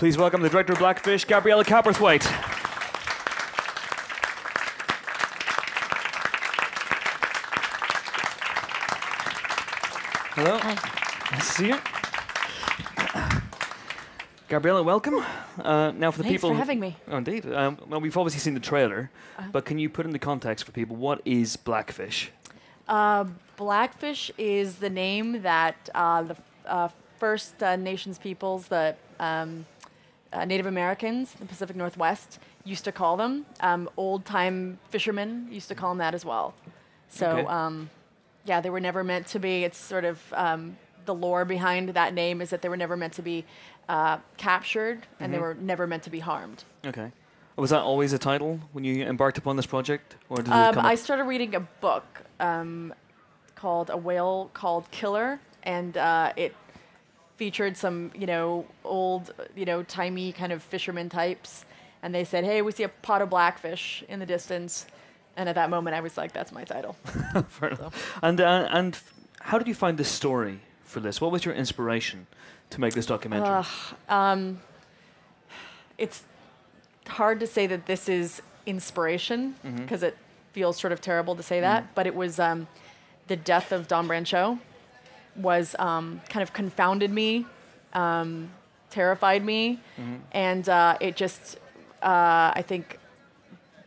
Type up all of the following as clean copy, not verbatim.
Please welcome the director of Blackfish, Gabriela Cowperthwaite. Hello. Hi. Nice to see you. Gabriela, welcome. Now for the Thanks people... for having me. Oh, indeed. Well, we've obviously seen the trailer, but can you put into context for people, what is Blackfish? Blackfish is the name that the First Nations peoples, the Native Americans, the Pacific Northwest, used to call them. Old-time fishermen used to call them that as well. So, Okay. yeah, they were never meant to be. It's sort of the lore behind that name is that they were never meant to be captured, and they were never meant to be harmed. Okay. Was that always a title when you embarked upon this project? Or did it come I up? started reading a book called A Whale Called Killer, and it featured some, old, timey kind of fisherman types, and they said, "Hey, we see a pot of blackfish in the distance," and at that moment, I was like, "That's my title." Fair enough. And how did you find the story for this? What was your inspiration to make this documentary? It's hard to say that this is inspiration because it feels sort of terrible to say that, but it was the death of Don Brancho was kind of confounded me, terrified me, and it just, I think,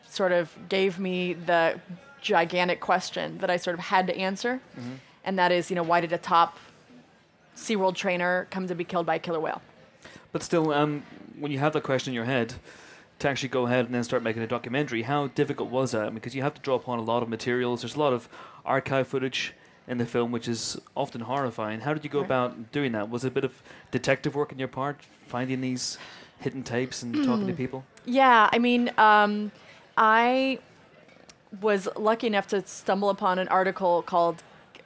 sort of gave me the gigantic question that I sort of had to answer, and that is, why did a top SeaWorld trainer come to be killed by a killer whale? But still, when you have that question in your head, to actually go ahead and then start making a documentary, how difficult was that? Because you have to draw upon a lot of materials. There's a lot of archive footage in the film, which is often horrifying. How did you go about doing that? Was it a bit of detective work on your part, finding these hidden tapes and talking to people? Yeah, I mean, I was lucky enough to stumble upon an article called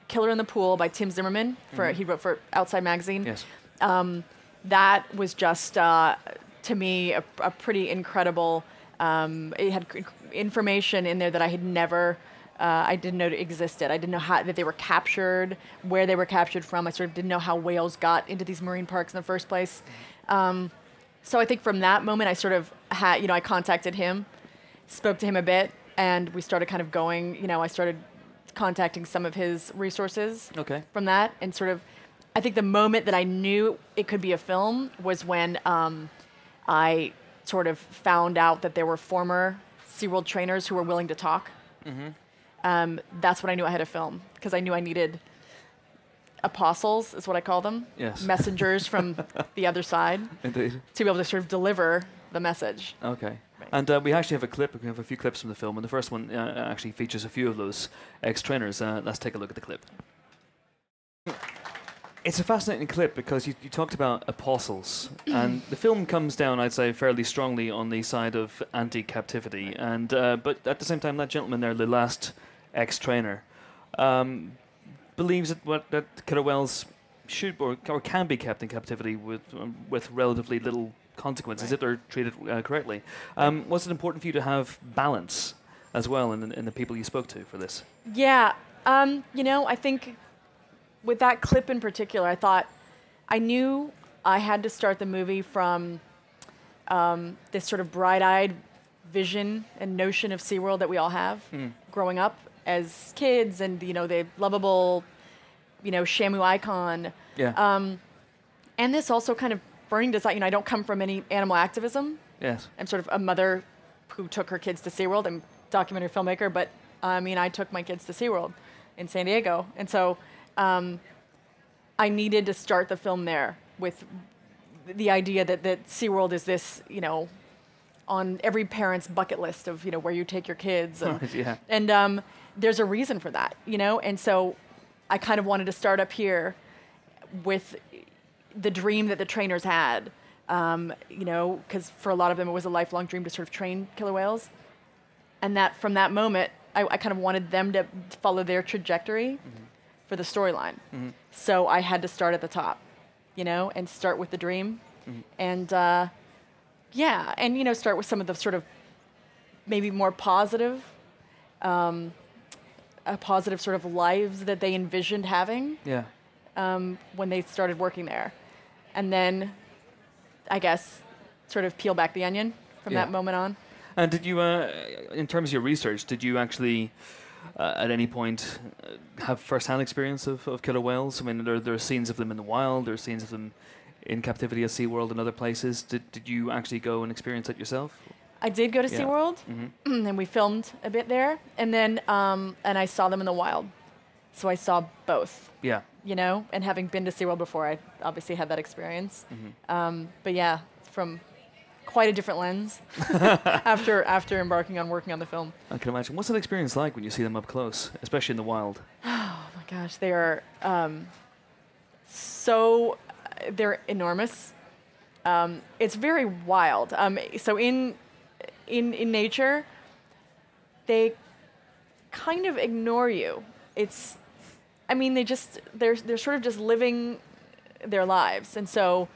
Killer in the Pool by Tim Zimmerman. He wrote for Outside Magazine. Yes. That was just, to me, a pretty incredible, it had information in there that I had never, I didn't know existed. I didn't know that they were captured, where they were captured from. I sort of didn't know how whales got into these marine parks in the first place. So I think from that moment, I sort of had, I contacted him, spoke to him a bit, and we started kind of going, I started contacting some of his resources from that, and sort of, I think the moment that I knew it could be a film was when I sort of found out that there were former SeaWorld trainers who were willing to talk. That's when I knew I had a film, because I knew I needed apostles, is what I call them. Yes. Messengers from the other side. Indeed. To be able to sort of deliver the message. Okay. Right. And we actually have a clip. We have a few clips from the film, and the first one actually features a few of those ex-trainers. Let's take a look at the clip. It's a fascinating clip because you talked about apostles, and the film comes down, I'd say, fairly strongly on the side of anti-captivity. And but at the same time, that gentleman there, the last ex-trainer, believes that killer whales should or can be kept in captivity with relatively little consequences if they're treated correctly. Was it important for you to have balance as well in the people you spoke to for this? Yeah, I think with that clip in particular, I thought I knew I had to start the movie from this sort of bright-eyed vision and notion of SeaWorld that we all have growing up as kids, and the lovable, Shamu icon. Yeah. And this also kind of burning desire. I don't come from any animal activism. Yes. I'm sort of a mother who took her kids to SeaWorld. I'm a documentary filmmaker, but I took my kids to SeaWorld in San Diego, and so I needed to start the film there with the idea that SeaWorld is this, on every parent's bucket list of, where you take your kids. And, Yeah. and there's a reason for that, and so I kind of wanted to start up here with the dream that the trainers had, because for a lot of them it was a lifelong dream to sort of train killer whales. And that from that moment, I kind of wanted them to follow their trajectory for the storyline. So I had to start at the top, and start with the dream. And start with some of the sort of maybe more positive, positive sort of lives that they envisioned having. Yeah. When they started working there. And then, I guess, sort of peel back the onion from that moment on. And did you, in terms of your research, did you actually at any point have first-hand experience of killer whales? I mean, there are scenes of them in the wild, there are scenes of them in captivity at SeaWorld and other places. Did you actually go and experience that yourself? I did go to SeaWorld, and we filmed a bit there, and then and I saw them in the wild. So I saw both. Yeah. You know, and having been to SeaWorld before, I obviously had that experience. But yeah, from quite a different lens after embarking on working on the film. I can imagine. What's that experience like when you see them up close, especially in the wild? Oh my gosh, they are they're enormous. It's very wild. So in nature, they kind of ignore you. They're sort of just living their lives, and so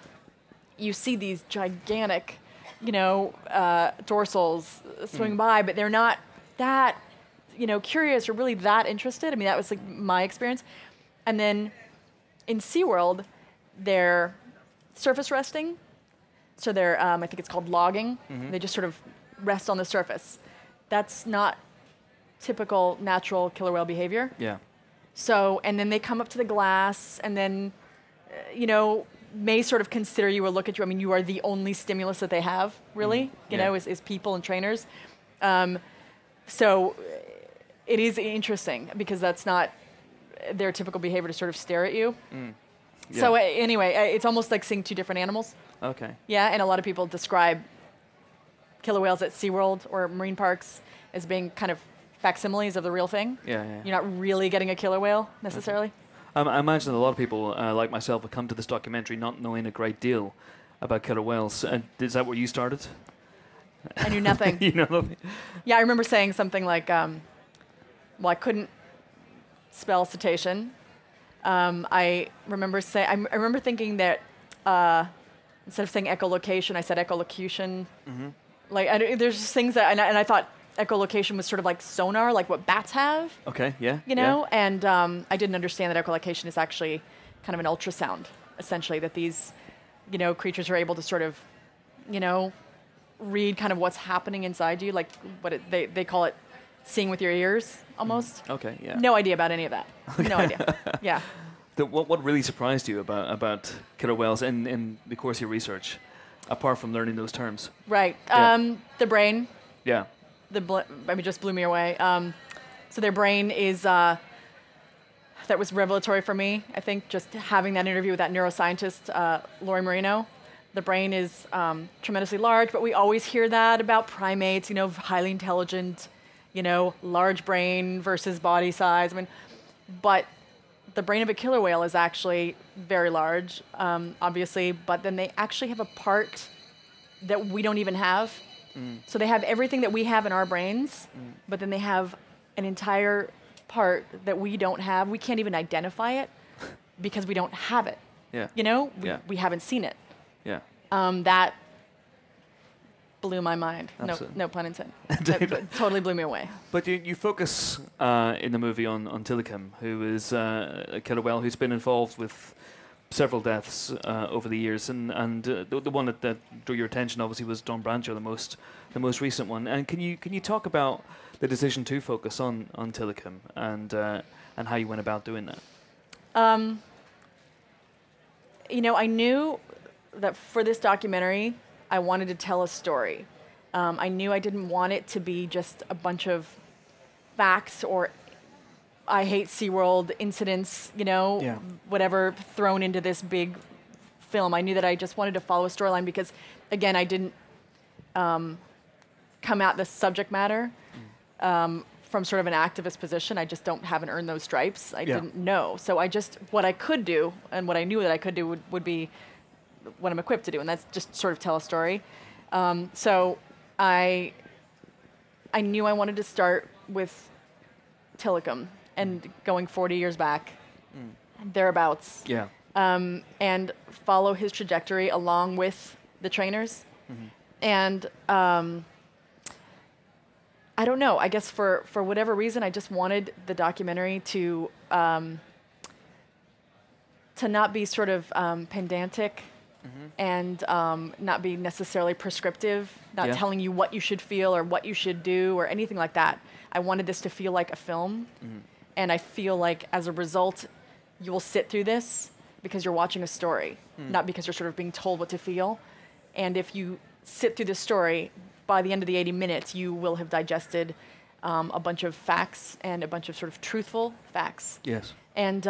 you see these gigantic, dorsals swimming by, but they're not that, curious or really that interested. I mean, that was like my experience. And then in SeaWorld, they're surface resting. So they're, I think it's called logging. They just sort of rest on the surface. That's not typical natural killer whale behavior. Yeah. So, and then they come up to the glass and then, may sort of consider you or look at you. I mean, you are the only stimulus that they have, really, is people and trainers. So it is interesting because that's not their typical behavior to sort of stare at you. Yeah. So anyway, it's almost like seeing two different animals. Okay. Yeah, and a lot of people describe killer whales at SeaWorld or marine parks as being kind of facsimiles of the real thing. Yeah. You're not really getting a killer whale necessarily. Okay. I imagine a lot of people, like myself, have come to this documentary not knowing a great deal about killer whales. And is that where you started? I knew nothing. You know nothing? Yeah, I remember saying something like, I couldn't spell cetacean. I remember thinking that instead of saying echolocation, I said echolocution. There's just things that, and I thought echolocation was sort of like sonar, like what bats have. Okay, yeah. And I didn't understand that echolocation is actually kind of an ultrasound, essentially, that these, creatures are able to sort of, read kind of what's happening inside you, like they call it seeing with your ears, almost. Okay, yeah. No idea about any of that. No idea. Yeah. What really surprised you about killer whales in the course of your research, apart from learning those terms? Right. Yeah. The brain. Yeah. Just blew me away. So their brain is, that was revelatory for me, I think, just having that interview with that neuroscientist, Lori Marino. The brain is tremendously large, but we always hear that about primates, highly intelligent, large brain versus body size. I mean, but the brain of a killer whale is actually very large, obviously, but then they actually have a part that we don't even have. So they have everything that we have in our brains, but then they have an entire part that we don't have. We can't even identify it because we don't have it. Yeah. We haven't seen it. Yeah. That blew my mind. No pun intended. That totally blew me away. But you focus in the movie on Tilikum, who is a killer whale who's been involved with several deaths over the years, and the one that drew your attention obviously was Don Brancho, the most recent one. And can you talk about the decision to focus on Tilikum and how you went about doing that? I knew that for this documentary, I wanted to tell a story. I knew I didn't want it to be just a bunch of facts or I hate SeaWorld incidents, whatever, thrown into this big film. I knew that I just wanted to follow a storyline because, again, I didn't come at the subject matter from sort of an activist position. I just haven't earned those stripes. I didn't know. So what I could do and what I knew that I could do would be what I'm equipped to do, and that's just sort of tell a story. So I knew I wanted to start with Tilikum and going 40 years back, thereabouts. Yeah. And follow his trajectory along with the trainers. And I don't know, I guess for whatever reason, I just wanted the documentary to not be sort of pedantic and not be necessarily prescriptive, not telling you what you should feel or what you should do or anything like that. I wanted this to feel like a film, and I feel like as a result, you will sit through this because you're watching a story, not because you're sort of being told what to feel. And if you sit through the story, by the end of the 80 minutes, you will have digested a bunch of facts and a bunch of sort of truthful facts. Yes. And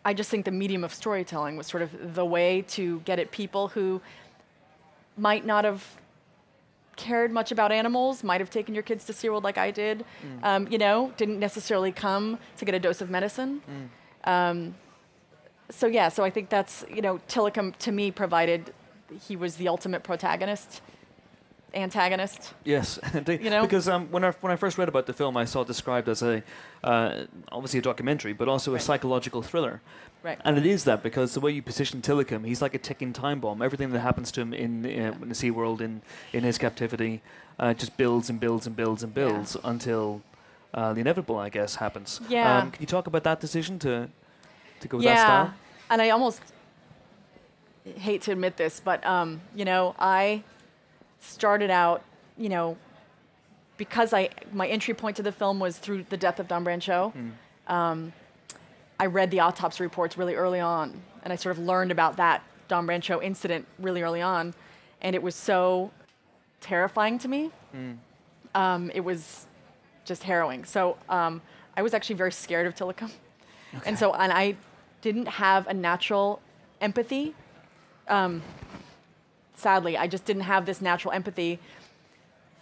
I just think the medium of storytelling was sort of the way to get at people who might not have cared much about animals, might have taken your kids to SeaWorld like I did, you know, didn't necessarily come to get a dose of medicine. So yeah, so I think that's, you know, Tilikum to me provided, he was the ultimate protagonist, antagonist. Yes, you know? because when I first read about the film, I saw it described as a obviously a documentary, but also a psychological thriller. Right. And it is that because the way you position Tilikum, he's like a ticking time bomb. Everything that happens to him in the SeaWorld, in his captivity, just builds and builds and builds and builds until the inevitable, I guess, happens. Yeah. Can you talk about that decision to go with that style? And I almost hate to admit this, but you know, I started out, you know, because my entry point to the film was through the death of Don Brancho. I read the autopsy reports really early on, and I sort of learned about that Don Brancho incident really early on, and it was so terrifying to me. It was just harrowing. So I was actually very scared of Tilikum, and I didn't have a natural empathy. Sadly, I just didn't have this natural empathy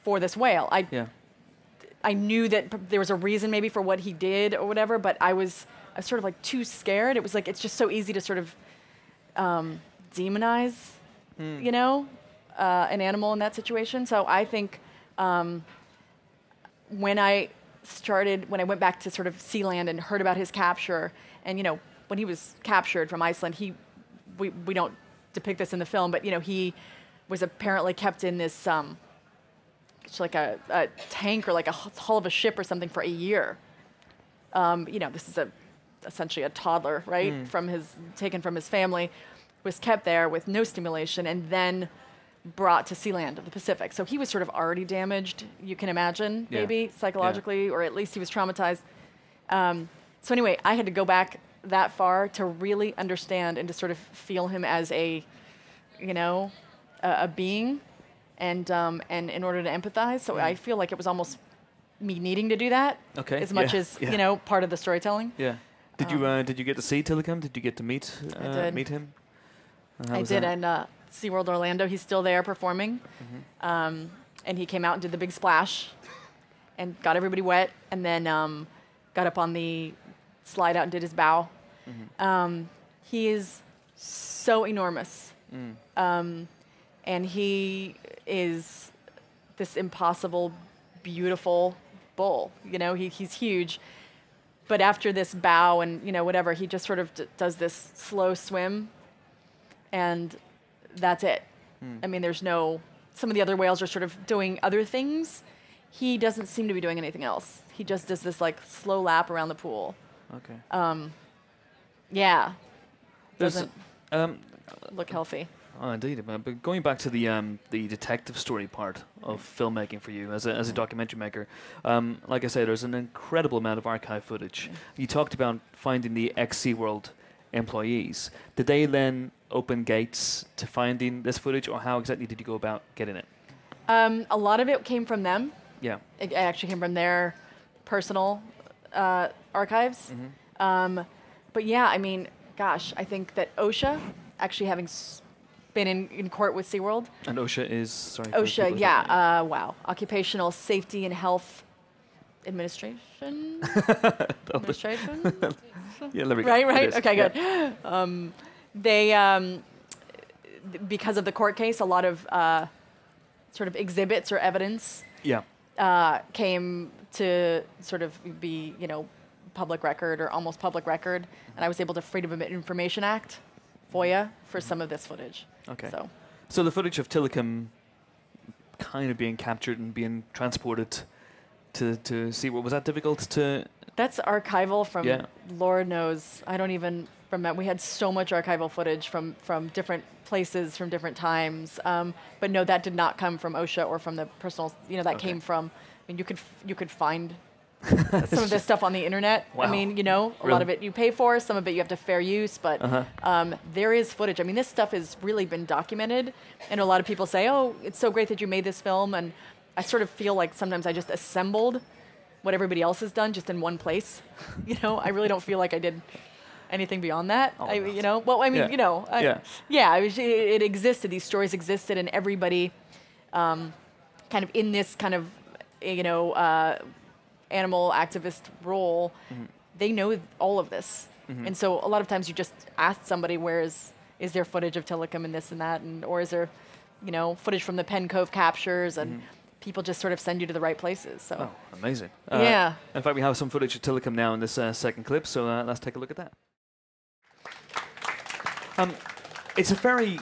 for this whale. I knew that there was a reason maybe for what he did or whatever, but I was sort of like too scared. It was like, it's just so easy to sort of demonize, you know, an animal in that situation. So I think when I went back to sort of Sealand and heard about his capture, and, you know, when he was captured from Iceland, we don't depict this in the film, but, you know, he was apparently kept in this, it's like a tank or like a hull of a ship or something for a year. You know, this is essentially a toddler, right? Taken from his family, was kept there with no stimulation and then brought to Sealand of the Pacific. So he was sort of already damaged, you can imagine, maybe psychologically, or at least he was traumatized. So anyway, I had to go back that far to really understand and to sort of feel him as a, you know, a being, and in order to empathize. So I feel like it was almost me needing to do that, as much as you know, part of the storytelling. Yeah. Did you get to see Tilikum? Did you get to meet him? I did, and SeaWorld Orlando, he's still there performing, and he came out and did the big splash, and got everybody wet, and then got up on the slide out and did his bow. He is so enormous, and he is this impossible, beautiful bull. You know, he's huge. But after this bow and, you know, whatever, he just sort of does this slow swim, and that's it. I mean, some of the other whales are sort of doing other things. He doesn't seem to be doing anything else. He just does this, like, slow lap around the pool. Okay. Yeah. Doesn't look healthy. Oh, indeed. But going back to the detective story part of filmmaking for you as a documentary maker, like I said, there's an incredible amount of archive footage. You talked about finding the ex-SeaWorld employees. Did they then open gates to finding this footage, or how exactly did you go about getting it? A lot of it came from them. Yeah. It actually came from their personal archives. But yeah, I mean, gosh, I think that OSHA, actually having been in court with SeaWorld. And OSHA is, sorry. OSHA, Occupational Safety and Health Administration? Administration? Yeah, there we go. Right. Okay, good. They, because of the court case, a lot of sort of exhibits or evidence came to sort of be, you know, public record or almost public record, and I was able to Freedom of Information Act, FOIA, for some of this footage. Okay. So the footage of Tilikum kind of being captured and being transported to SeaWorld, was that difficult to... That's archival from Lord knows. I don't even from that. We had so much archival footage from different places, from different times. But no, that did not come from OSHA or from the personal. That came from. I mean, you could find some of this stuff on the internet. Wow. I mean, a lot of it you pay for, some of it you have to fair use, but there is footage. I mean, this stuff has really been documented, and a lot of people say, "Oh, it's so great that you made this film," and I sort of feel like sometimes I just assembled what everybody else has done just in one place. I really don't feel like I did anything beyond that. Oh, it existed. These stories existed, and everybody, kind of in this kind of, animal activist role, they know all of this. And so a lot of times you just ask somebody, is there footage of Tilikum and this and that, or is there, footage from the Penn Cove captures, and people just sort of send you to the right places. So. Oh, amazing. Yeah. In fact, we have some footage of Tilikum now in this second clip, so let's take a look at that. It's a very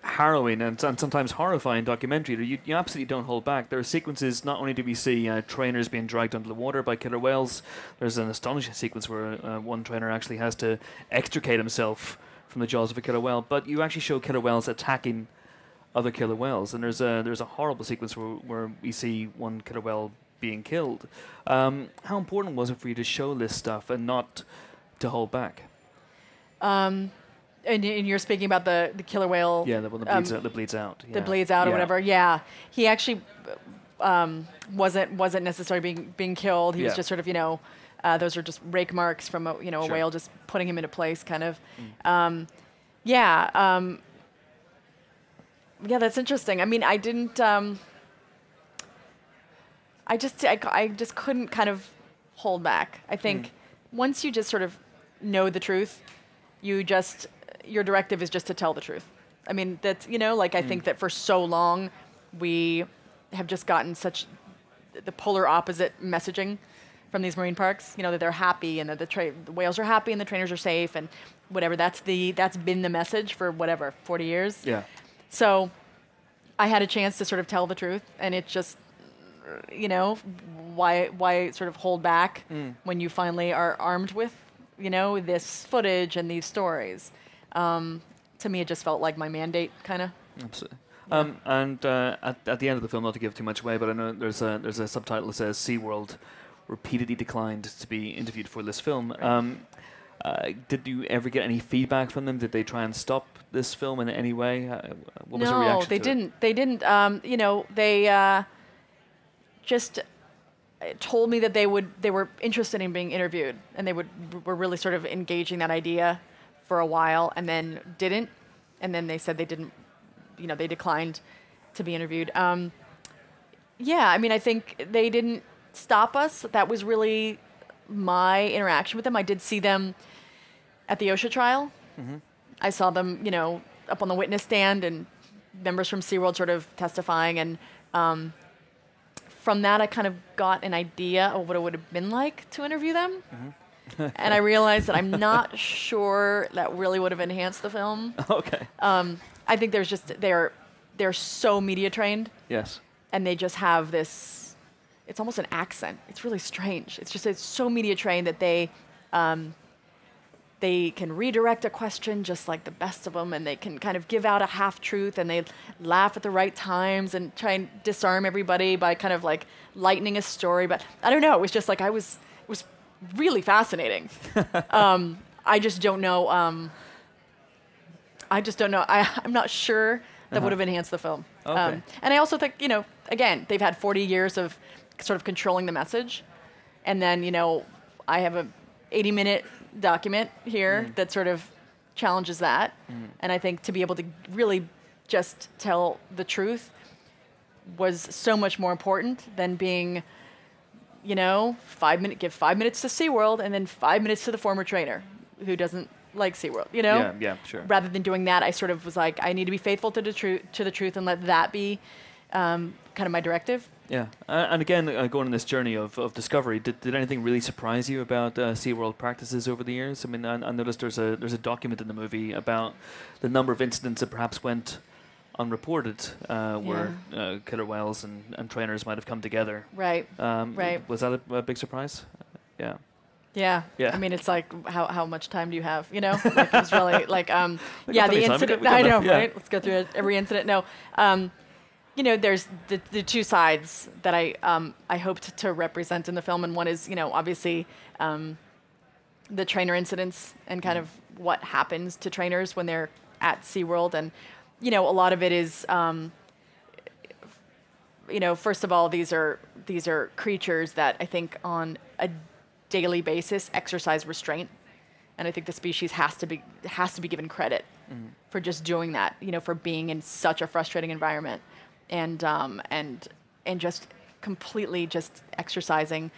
harrowing and sometimes horrifying documentary. You absolutely don't hold back. There are sequences, not only do we see trainers being dragged under the water by killer whales, there's an astonishing sequence where one trainer actually has to extricate himself from the jaws of a killer whale, but you actually show killer whales attacking other killer whales, and there's a horrible sequence where we see one killer whale being killed. How important was it for you to show this stuff and not to hold back? And you're speaking about the killer whale. Yeah, the one that bleeds out. Yeah. That bleeds out or whatever. Yeah, he actually wasn't necessarily being killed. He was just sort of those are just rake marks from a whale just putting him into place, kind of. Yeah, that's interesting. I mean, I didn't. I just couldn't kind of hold back. I think once you just sort of know the truth, your directive is just to tell the truth. I mean, that's, I think that for so long we have just gotten such the polar opposite messaging from these marine parks, that they're happy and that the whales are happy and the trainers are safe and whatever. That's been the message for 40 years. Yeah. So I had a chance to sort of tell the truth, and it just, why sort of hold back when you finally are armed with, this footage and these stories. To me, it just felt like my mandate, kind of. Absolutely. Yeah. And at the end of the film, not to give too much away, but I know there's a subtitle that says SeaWorld repeatedly declined to be interviewed for this film. Right. Did you ever get any feedback from them? Did they try and stop this film in any way? What was the reaction? No, they didn't. They didn't. They just told me that they were interested in being interviewed, and they were really sort of engaging that idea for a while, and then didn't, and then they said they didn't, they declined to be interviewed. Yeah, I mean, I think they didn't stop us. That was really my interaction with them. I did see them at the OSHA trial. I saw them, up on the witness stand, and members from SeaWorld sort of testifying, and from that I kind of got an idea of what it would have been like to interview them. And I realized that I'm not sure that really would have enhanced the film. Okay. I think they're so media trained. Yes. And they just have this, it's almost an accent. It's really strange. It's so media trained that they can redirect a question just like the best of them, and they can kind of give out a half truth, and they laugh at the right times and try and disarm everybody by kind of like lightening a story. But I don't know. It was just like it was really fascinating. I just don't know. I'm not sure that would have enhanced the film. Okay. And I also think, again, they've had 40 years of sort of controlling the message. And then, I have a 80-minute document here that sort of challenges that. And I think to be able to really just tell the truth was so much more important than being, give 5 minutes to SeaWorld and then 5 minutes to the former trainer who doesn't like SeaWorld, Yeah, sure. Rather than doing that, I sort of was like, I need to be faithful to the truth and let that be kind of my directive. Yeah, and again, going on this journey of discovery, did anything really surprise you about SeaWorld practices over the years? I mean, I noticed there's a document in the movie about the number of incidents that perhaps went unreported, where killer whales and trainers might have come together. Right. Right. Was that a big surprise? Yeah. Yeah. Yeah. I mean, it's like, how much time do you have? You know, like it's really like, yeah, plenty the of time. incident. We got I know, enough, yeah. right? Let's go through every incident. No, you know, there's the two sides that I hoped to represent in the film, and one is, you know, obviously the trainer incidents and kind of what happens to trainers when they're at SeaWorld, and you know, a lot of it is. You know, first of all, these are creatures that I think on a daily basis exercise restraint, and I think the species has to be given credit for just doing that. You know, for being in such a frustrating environment, and just completely just exercising,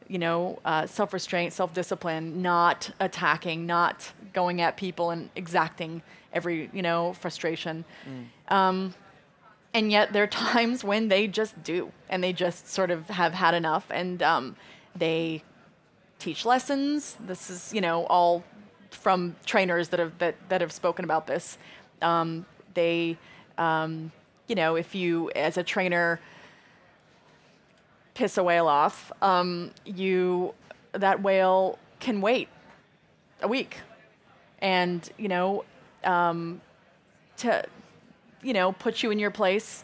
you know, self-restraint, self-discipline, not attacking, not going at people and exacting every, you know, frustration. And yet there are times when they just do, and they just sort of have had enough, and they teach lessons. This is, you know, all from trainers that have spoken about this. They, you know, if you as a trainer piss a whale off, that whale can wait a week, and you know, to put you in your place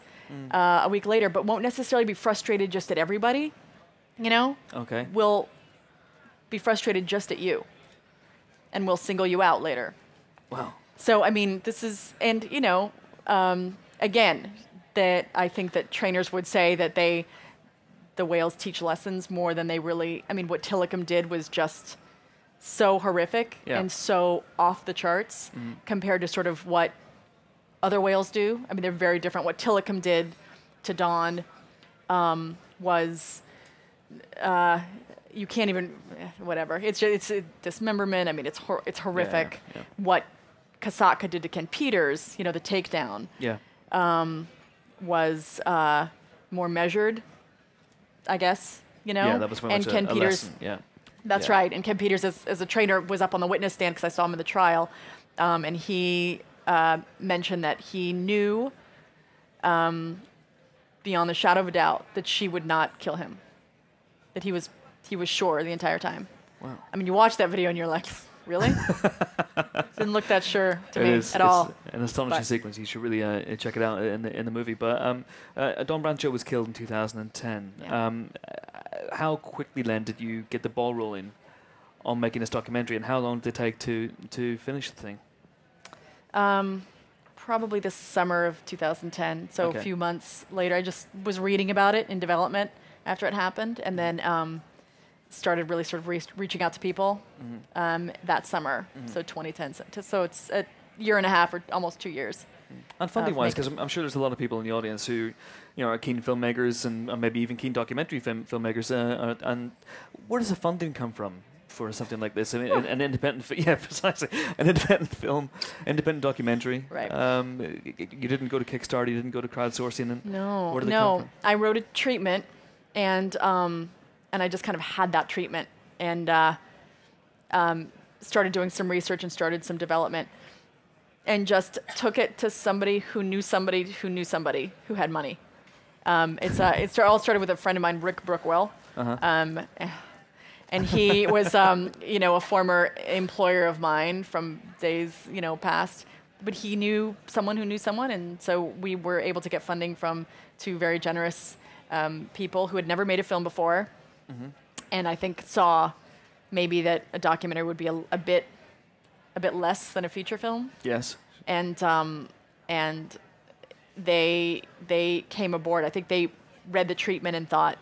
a week later, but won't necessarily be frustrated just at everybody, you know? Okay. Will be frustrated just at you, and will single you out later. Wow. So, I mean, this is, and, you know, again, that I think that trainers would say that the whales teach lessons more than they really, I mean, what Tilikum did was just so horrific and so off the charts compared to sort of what other whales do. I mean, they're very different. What Tilikum did to Dawn was, you can't even, whatever. It's a dismemberment. I mean, it's horrific. Yeah. What Kasatka did to Ken Peters, you know, the takedown, was more measured, I guess, you know? Yeah, that was very much Ken a Peters, lesson. Yeah. That's right. And Ken Peters, as a trainer, was up on the witness stand because I saw him in the trial, and he mentioned that he knew, beyond the shadow of a doubt, that she would not kill him. That he was sure the entire time. Wow. I mean, you watch that video and you're like, really? Didn't look that sure to me at all. It's an astonishing sequence. You should really check it out in the movie. But Don Brancho was killed in 2010. Yeah. How quickly, Len, did you get the ball rolling on making this documentary, and how long did it take to finish the thing? Probably the summer of 2010. So a few months later, I just was reading about it in development after it happened, and then started really sort of reaching out to people that summer. So 2010. So it's a year and a half or almost 2 years. And funding-wise, because I'm sure there's a lot of people in the audience who, you know, are keen filmmakers and maybe even keen documentary filmmakers. And where does the funding come from for something like this? I mean, an independent, precisely, an independent film, independent documentary. Right. You didn't go to Kickstarter, you didn't go to crowdsourcing. And no, where did they come from? I wrote a treatment, and I just kind of had that treatment, and started doing some research and started some development, and just took it to somebody who knew somebody who knew somebody who had money. It all started with a friend of mine, Rick Brookwell. And he was, you know, a former employer of mine from days, you know, past. But he knew someone who knew someone, and so we were able to get funding from two very generous people who had never made a film before, and I think saw maybe that a documentary would be a bit less than a feature film. Yes. And they came aboard. I think they read the treatment and thought,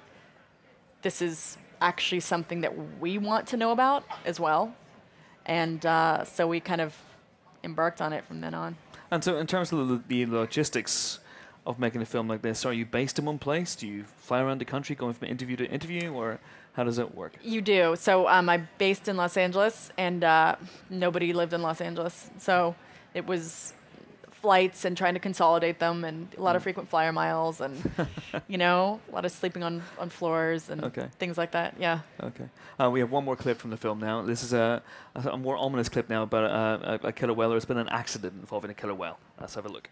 this is actually something that we want to know about as well. And so we kind of embarked on it from then on. And so in terms of the logistics of making a film like this, are you based in one place? Do you fly around the country going from interview to interview, or how does it work? You do. So I'm based in Los Angeles, and nobody lived in Los Angeles. So it was flights and trying to consolidate them, and a lot of frequent flyer miles, and you know, a lot of sleeping on floors and things like that. Yeah. Okay. We have one more clip from the film now. This is a more ominous clip now about a killer whale. There's been an accident involving a killer whale. Let's have a look.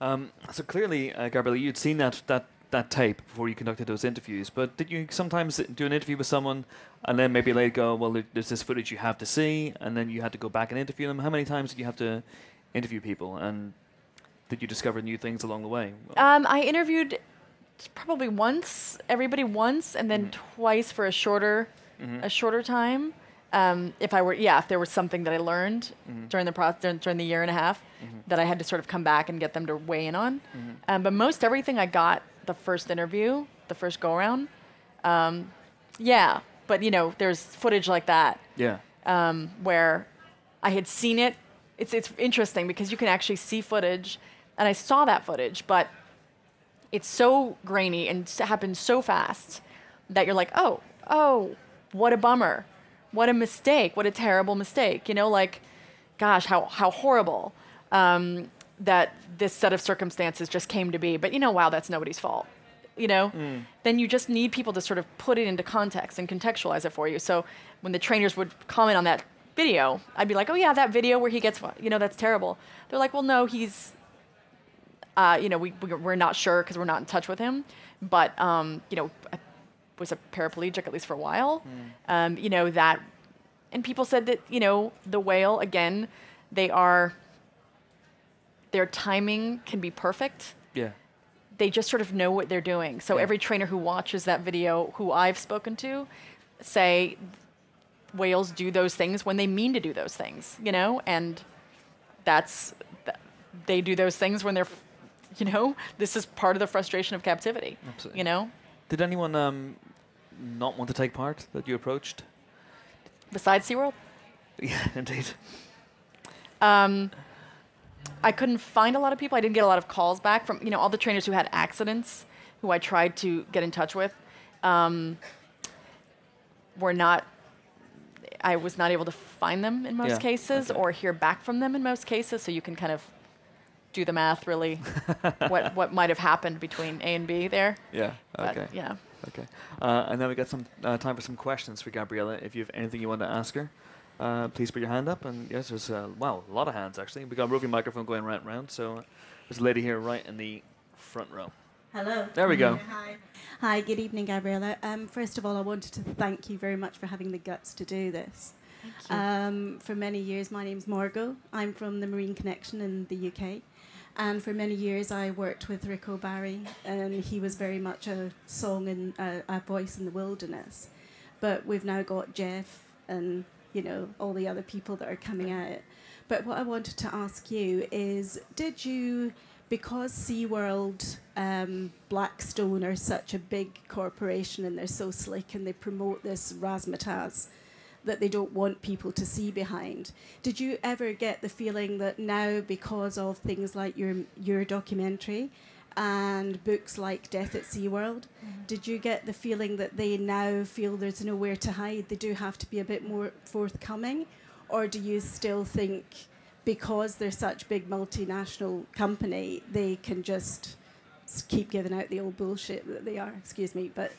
So clearly, Gabriela, you'd seen that that tape before you conducted those interviews. But did you sometimes do an interview with someone, and then maybe later go, well, there's this footage you have to see, and then you had to go back and interview them? How many times did you have to interview people, and did you discover new things along the way? I interviewed probably everybody once, and then twice for a shorter time. If there was something that I learned during the process, during the year and a half, that I had to sort of come back and get them to weigh in on. But most everything I got the first interview, the first go around. But there's footage like that. Yeah. Where I had seen it. It's interesting because you can actually see footage, and I saw that footage, but it's so grainy and happens so fast that you're like, oh, what a bummer. What a mistake. What a terrible mistake. Gosh, how horrible that this set of circumstances just came to be. But wow, that's nobody's fault. Then you just need people to sort of put it into context and contextualize it for you. So when the trainers would comment on that video, I'd be like, oh yeah, that video where he gets, that's terrible. They're like, well, no, he's, we're not sure because we're not in touch with him. But, was a paraplegic at least for a while. That, and people said that, the whale, again, their timing can be perfect. Yeah. They just sort of know what they're doing. So every trainer who watches that video, who I've spoken to, say whales do those things when they mean to do those things, and they do those things when they're, this is part of the frustration of captivity. Absolutely. Did anyone not want to take part that you approached? Besides SeaWorld? Yeah, indeed. I couldn't find a lot of people. I didn't get a lot of calls back from, all the trainers who had accidents, who I tried to get in touch with, I was not able to find them in most cases or hear back from them in most cases. So you can kind of do the math, really, what might have happened between A and B there. Yeah, okay. But, yeah. Okay. And then we got some time for some questions for Gabriela. If you have anything you want to ask her, please put your hand up. And yes, there's a lot of hands actually. We got a roving microphone going right round. So there's a lady here right in the front row. Hello. There we go. Hi, good evening, Gabriela. First of all, I wanted to thank you very much for having the guts to do this. Thank you. For many years, my name's Margot. I'm from the Marine Connection in the UK. And for many years, I worked with Rick O'Barry, and he was very much a song and a voice in the wilderness. But we've now got Jeff and, all the other people that are coming at it. But what I wanted to ask you is, did you, because SeaWorld, Blackstone are such a big corporation and they're so slick and they promote this razzmatazz that they don't want people to see behind, did you ever get the feeling that now, because of things like your documentary and books like Death at SeaWorld, did you get the feeling that they now feel there's nowhere to hide, they do have to be a bit more forthcoming? Or do you still think, because they're such big multinational company, they can just keep giving out the old bullshit that they are? Excuse me, but,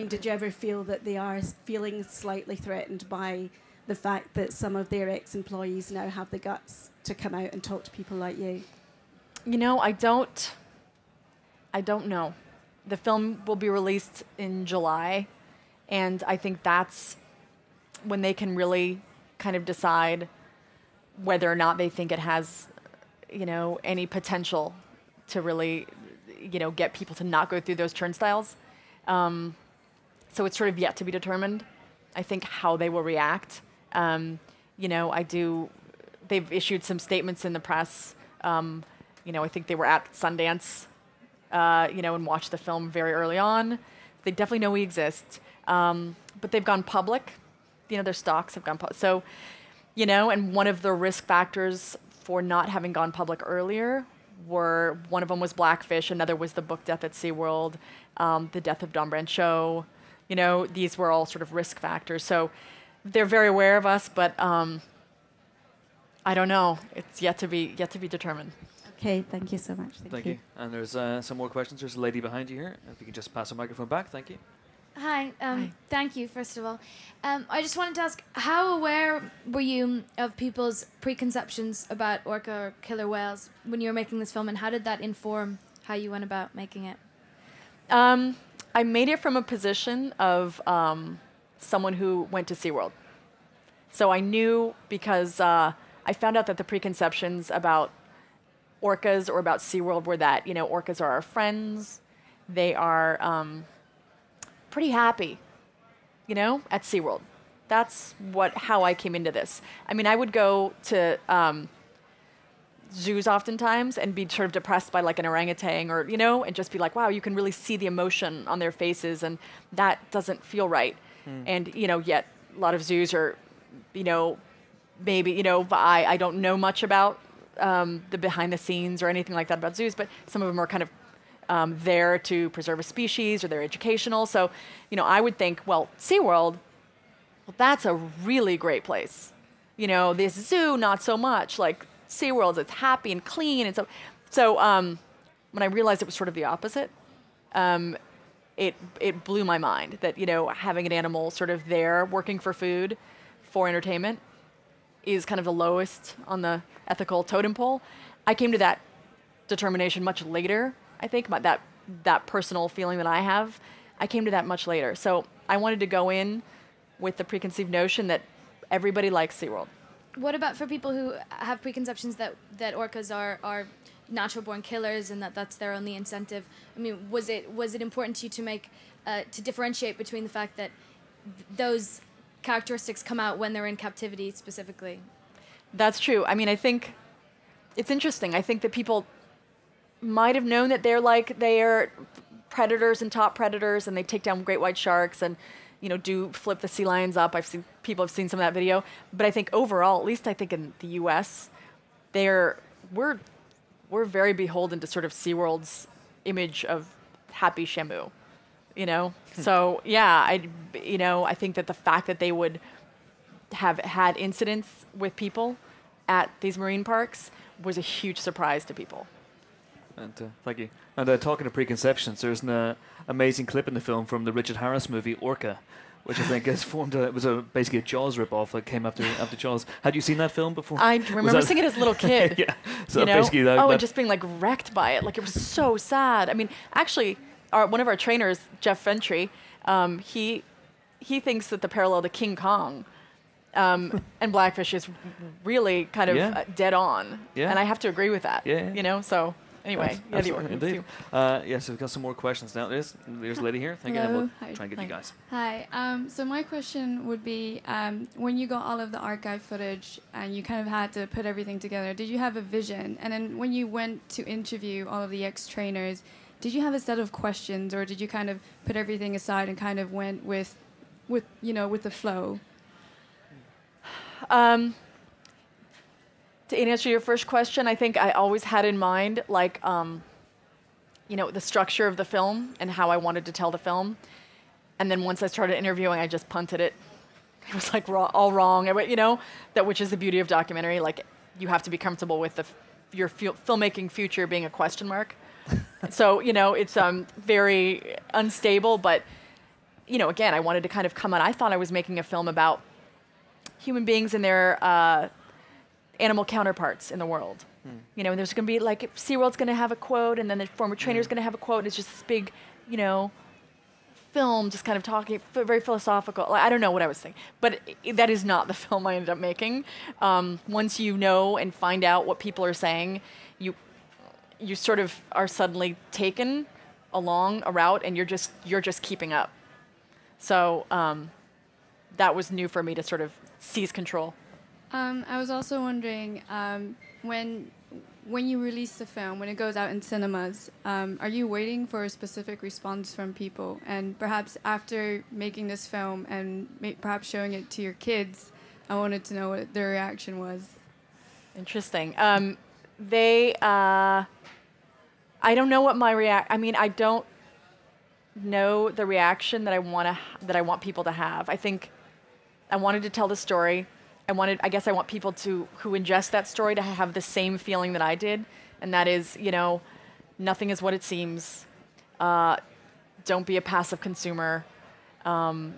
did you ever feel that they are feeling slightly threatened by the fact that some of their ex-employees now have the guts to come out and talk to people like you? I don't know. The film will be released in July, and I think that's when they can really kind of decide whether or not they think it has, any potential to really, get people to not go through those turnstiles. So it's sort of yet to be determined, I think, how they will react. They've issued some statements in the press. I think they were at Sundance, and watched the film very early on. They definitely know we exist. But they've gone public. Their stocks have gone public. So, and one of the risk factors for not having gone public earlier one of them was Blackfish, another was the book Death at SeaWorld, the death of Don Brancheau. These were all sort of risk factors. So they're very aware of us, but I don't know. It's yet to be determined. Okay, thank you so much. Thank you. And there's some more questions. There's a lady behind you here. If you could just pass the microphone back. Thank you. Hi. Hi. Thank you, first of all. I just wanted to ask, how aware were you of people's preconceptions about orca or killer whales when you were making this film, and how did that inform how you went about making it? I made it from a position of someone who went to SeaWorld. So I knew because I found out that the preconceptions about orcas or about SeaWorld were that, orcas are our friends. They are pretty happy, at SeaWorld. That's how I came into this. I mean, I would go to zoos oftentimes and be sort of depressed by like an orangutan or, and just be like, wow, you can really see the emotion on their faces and that doesn't feel right. And, yet a lot of zoos are, maybe, I don't know much about the behind the scenes or anything like that about zoos, but some of them are kind of there to preserve a species or they're educational. So, I would think, well, SeaWorld, well, that's a really great place. This zoo, not so much. Like SeaWorld, it's happy and clean. And so when I realized it was sort of the opposite, it blew my mind that, having an animal sort of there working for food, for entertainment, is kind of the lowest on the ethical totem pole. I came to that determination much later, I think, that personal feeling that I have. I came to that much later. So I wanted to go in with the preconceived notion that everybody likes SeaWorld. What about for people who have preconceptions that orcas are natural-born killers and that's their only incentive? I mean, was it important to you to make to differentiate between the fact that those characteristics come out when they're in captivity specifically? That's true. I mean, I think it's interesting. I think that people might have known that they're predators and top predators, and they take down great white sharks and do flip the sea lions up. People have seen some of that video, but I think overall, at least I think in the U.S., we're very beholden to sort of SeaWorld's image of happy Shamu, So yeah, I think that the fact that they would have had incidents with people at these marine parks was a huge surprise to people. And thank you. And talking of preconceptions, there's an amazing clip in the film from the Richard Harris movie Orca, which I think has formed. It was basically a Jaws ripoff that came after Jaws. Had you seen that film before? I remember seeing it as a little kid. Yeah. So basically, and just being like wrecked by it. Like it was so sad. I mean, actually, one of our trainers, Jeff Ventry, he thinks that the parallel to King Kong and Blackfish is really kind of dead on. Yeah. And I have to agree with that. Yeah. So. Anyway, indeed. Yes, we've got some more questions now. There's a lady here. Thank you. And we'll try and get you guys. Hi. So my question would be, when you got all of the archive footage and you kind of had to put everything together, did you have a vision? And then when you went to interview all of the ex-trainers, did you have a set of questions, or did you kind of put everything aside and kind of went with the flow? To answer your first question, I think I always had in mind, the structure of the film and how I wanted to tell the film. And then once I started interviewing, I just punted it. It was like all wrong, which is the beauty of documentary. Like, you have to be comfortable with your filmmaking future being a question mark. So, it's very unstable. But, again, I wanted to kind of come on. I thought I was making a film about human beings and their animal counterparts in the world. And there's going to be SeaWorld's going to have a quote, and then the former trainer's going to have a quote, and it's just this big, film just kind of talking, very philosophical. I don't know what I was thinking, but that is not the film I ended up making. Once you know and find out what people are saying, you sort of are suddenly taken along a route, and you're just keeping up. So that was new for me to sort of seize control. I was also wondering, when you release the film, when it goes out in cinemas, are you waiting for a specific response from people? And perhaps after making this film and perhaps showing it to your kids, I wanted to know what their reaction was. Interesting. I don't know what my I don't know the reaction that I want people to have. I think I wanted to tell the story. I guess I want people who ingest that story to have the same feeling that I did, and that is, nothing is what it seems. Don't be a passive consumer. I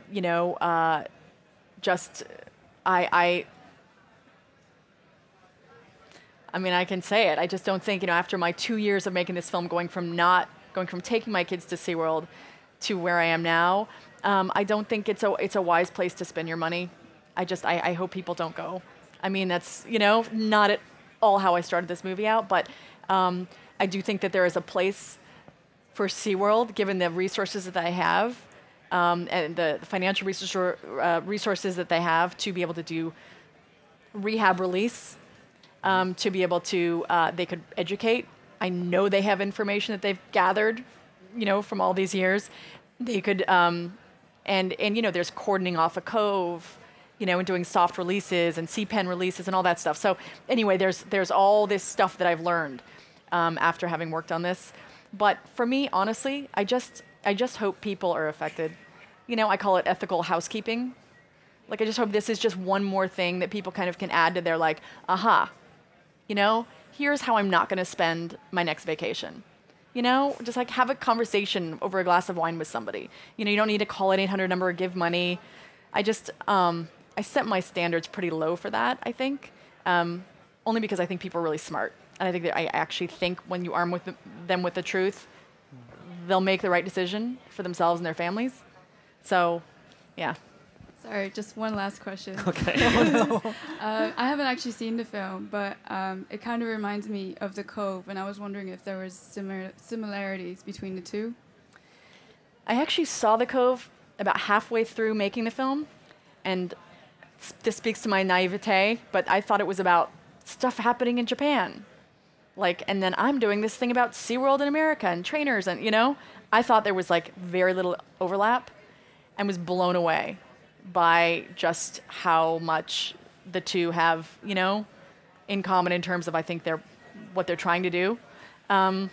can say it. I just don't think, after my 2 years of making this film, going from not going from taking my kids to SeaWorld to where I am now, I don't think it's a wise place to spend your money. I hope people don't go. I mean, that's, not at all how I started this movie out, but I do think that there is a place for SeaWorld, given the resources that I have, and the financial resources that they have to be able to do rehab release, to be able to, they could educate. I know they have information that they've gathered, from all these years. They could, and there's cordoning off a cove, and doing soft releases and C-pen releases and all that stuff. So anyway, there's all this stuff that I've learned after having worked on this. But for me, honestly, I just hope people are affected. I call it ethical housekeeping. Like, I just hope this is just one more thing that people kind of can add to their, like, aha, here's how I'm not going to spend my next vacation. Just like have a conversation over a glass of wine with somebody. You don't need to call an 800 number or give money. I just, I set my standards pretty low for that, I think, only because I think people are really smart. And I think that I actually think when you arm them with the truth, they'll make the right decision for themselves and their families. So, yeah. Sorry, just one last question. Okay. I haven't actually seen the film, but it kind of reminds me of The Cove, and I was wondering if there was similarities between the two. I actually saw The Cove about halfway through making the film, and this speaks to my naivete, but I thought it was about stuff happening in Japan. And then I'm doing this thing about SeaWorld in America and trainers, and, I thought there was, very little overlap, and was blown away by just how much the two have, in common in terms of, I think, what they're trying to do. And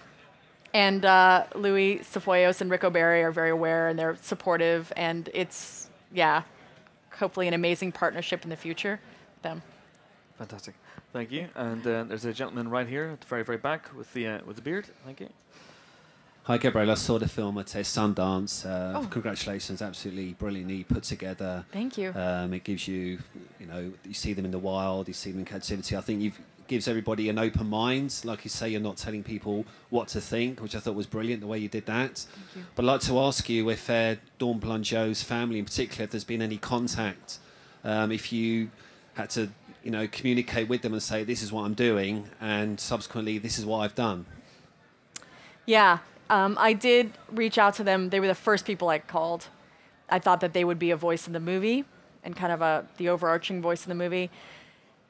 Louis Cefollos and Rico Berry are very aware, and they're supportive, and it's, hopefully an amazing partnership in the future with them. Fantastic. Thank you. And there's a gentleman right here at the very, very back with the beard. Thank you. Hi, Gabriela. I saw the film at Sundance. Congratulations. Absolutely brilliantly put together. Thank you. It gives you, you see them in the wild, you see them in captivity. I think it gives everybody an open mind. Like you say, you're not telling people what to think, which I thought was brilliant, the way you did that. Thank you. But I'd like to ask you if Dawn Blunjo's family in particular, if there's been any contact, if you had to, communicate with them and say, this is what I'm doing, and subsequently, this is what I've done. Yeah. I did reach out to them. They were the first people I called. I thought that they would be a voice in the movie and kind of the overarching voice in the movie.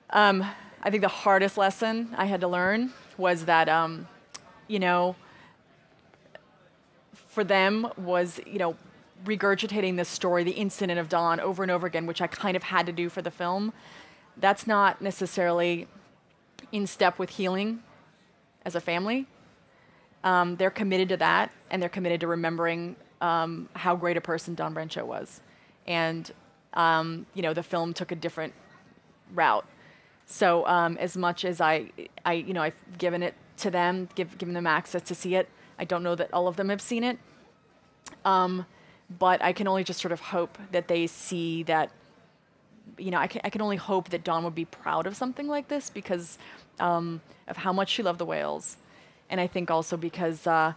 I think the hardest lesson I had to learn was that, for them was, regurgitating the story, the incident of Dawn over and over again, which I kind of had to do for the film. That's not necessarily in step with healing as a family. They're committed to that, and they're committed to remembering how great a person Dawn Brencho was. And, the film took a different route. So as much as I've given it to them, given them access to see it, I don't know that all of them have seen it. But I can only just sort of hope that they see that, I can only hope that Dawn would be proud of something like this because of how much she loved the whales. And I think also because I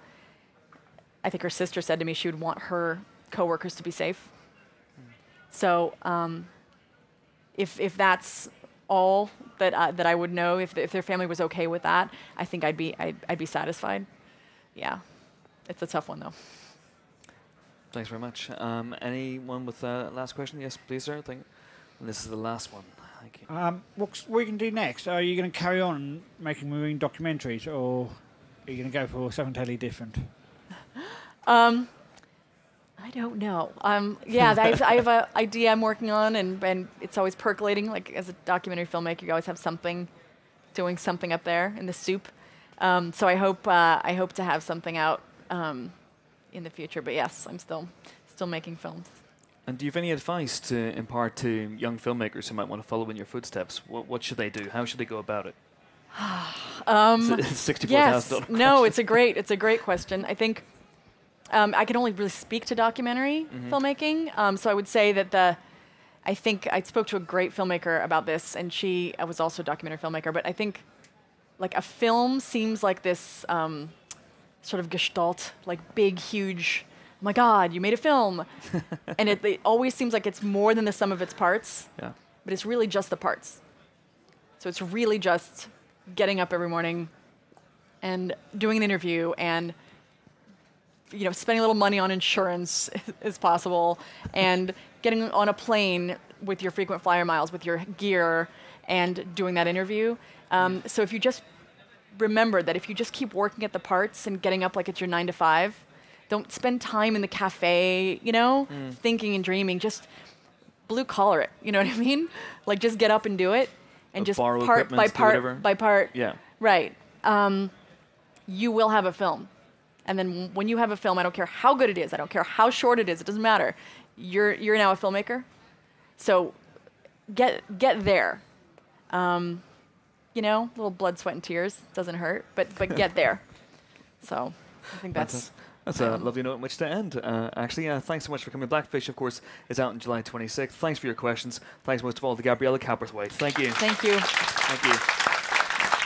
think her sister said to me she would want her coworkers to be safe. So if that's all that I would know, if their family was okay with that, I think I'd be satisfied. Yeah, it's a tough one though. Thanks very much. Anyone with a last question? Yes, please, sir. And this is the last one. Thank you. What are you going to do next? Are you going to carry on making marine documentaries, or are you going to go for something totally different? I don't know. I have an idea I'm working on, and it's always percolating. Like as a documentary filmmaker, you always have doing something up there in the soup. So I hope to have something out in the future. But yes, I'm still making films. And do you have any advice to impart to young filmmakers who might want to follow in your footsteps? What should they do? How should they go about it? $64,000. Yes. No, it's a great question. I think I can only really speak to documentary filmmaking. So I would say that I think I spoke to a great filmmaker about this, and she was also a documentary filmmaker. But I think like a film seems like this sort of gestalt, like big, huge. Oh my God, you made a film, and it always seems like it's more than the sum of its parts. Yeah. But it's really just the parts. So it's really just getting up every morning and doing an interview and spending a little money on insurance is possible, and getting on a plane with your frequent flyer miles, with your gear, and doing that interview. So if you just remember that if you just keep working at the parts and getting up like it's your 9 to 5, don't spend time in the cafe, thinking and dreaming. Just blue collar it. You know what I mean? Like just get up and do it, and just borrow part by equipment, do whatever. part by part. Yeah. Right. You will have a film, and then when you have a film, I don't care how good it is, I don't care how short it is, it doesn't matter. You're now a filmmaker, so get there. Little blood, sweat, and tears doesn't hurt, but get there. So I think that's a lovely note in which to end. Actually, thanks so much for coming. Blackfish, of course, is out on July 26th. Thanks for your questions. Thanks most of all to Gabriela Cowperthwaite. Thank you. Thank you. Thank you.